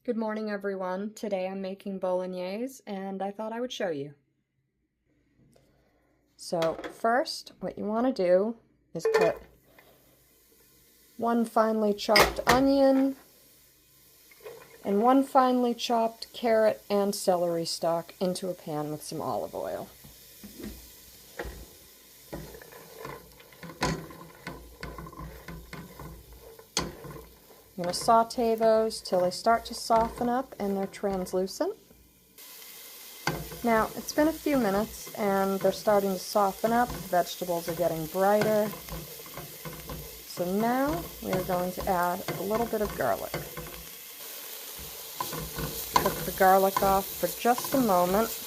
Good morning, everyone. Today I'm making bolognese and I thought I would show you. So first, what you want to do is put one finely chopped onion and one finely chopped carrot and celery stalk into a pan with some olive oil. I'm going to saute those till they start to soften up and they're translucent. Now, it's been a few minutes and they're starting to soften up. The vegetables are getting brighter. So now we're going to add a little bit of garlic. Cook the garlic off for just a moment.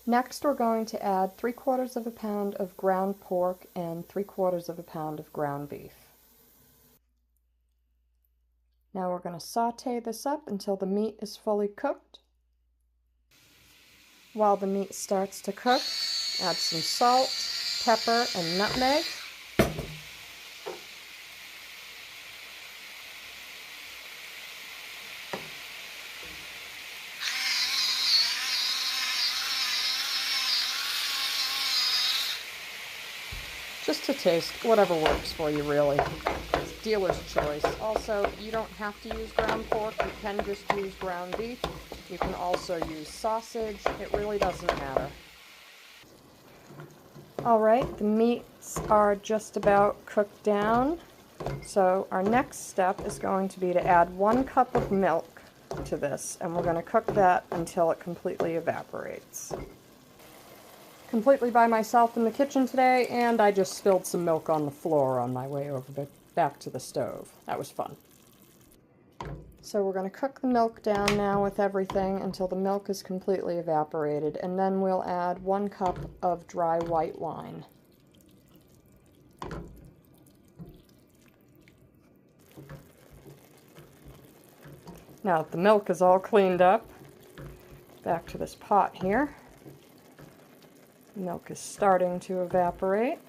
Next, we're going to add 3/4 of a pound of ground pork and 3/4 of a pound of ground beef. Now we're going to saute this up until the meat is fully cooked. While the meat starts to cook, add some salt, pepper, and nutmeg. Just to taste, whatever works for you, really. It's dealer's choice. Also, you don't have to use ground pork. You can just use ground beef. You can also use sausage. It really doesn't matter. Alright, the meats are just about cooked down. So our next step is going to be to add 1 cup of milk to this, and we're going to cook that until it completely evaporates. Completely by myself in the kitchen today, and I just spilled some milk on the floor on my way over back to the stove. That was fun. So we're going to cook the milk down now with everything until the milk is completely evaporated, and then we'll add 1 cup of dry white wine. Now that the milk is all cleaned up, back to this pot here. Milk is starting to evaporate.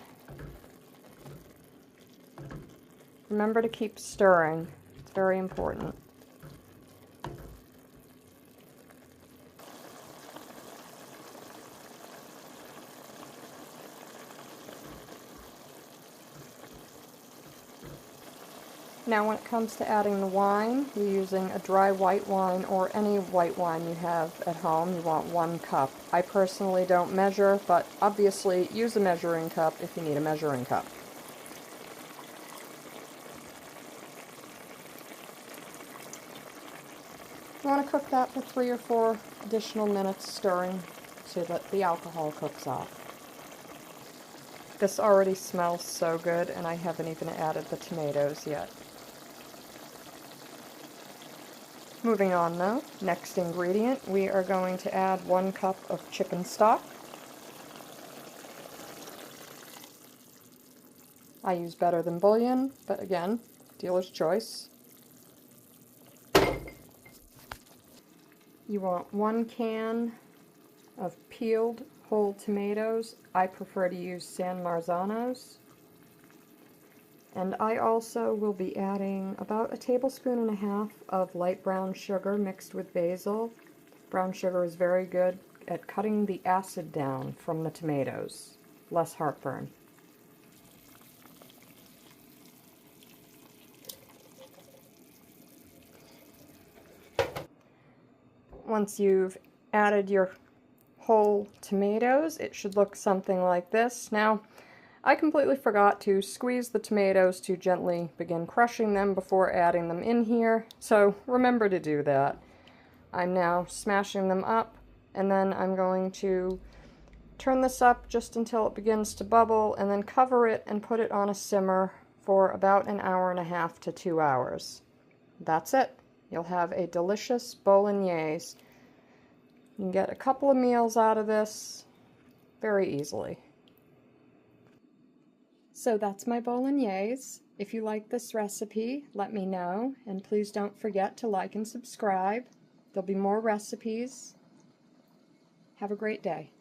Remember to keep stirring. It's very important. Now when it comes to adding the wine, you're using a dry white wine or any white wine you have at home. You want 1 cup. I personally don't measure, but obviously use a measuring cup if you need a measuring cup. You want to cook that for 3 or 4 additional minutes, stirring so that the alcohol cooks off. This already smells so good, and I haven't even added the tomatoes yet. Moving on though, next ingredient, we are going to add 1 cup of chicken stock. I use better than bouillon, but again, dealer's choice. You want 1 can of peeled whole tomatoes. I prefer to use San Marzanos. And I also will be adding about 1.5 tablespoons of light brown sugar mixed with basil. Brown sugar is very good at cutting the acid down from the tomatoes. Less heartburn. Once you've added your whole tomatoes, it should look something like this. Now, I completely forgot to squeeze the tomatoes to gently begin crushing them before adding them in here, so remember to do that. I'm now smashing them up, and then I'm going to turn this up just until it begins to bubble, and then cover it and put it on a simmer for about 1.5 hours to 2 hours. That's it. You'll have a delicious bolognese. You can get a couple of meals out of this very easily. So that's my bolognese. If you like this recipe, let me know, and please don't forget to like and subscribe. There'll be more recipes. Have a great day.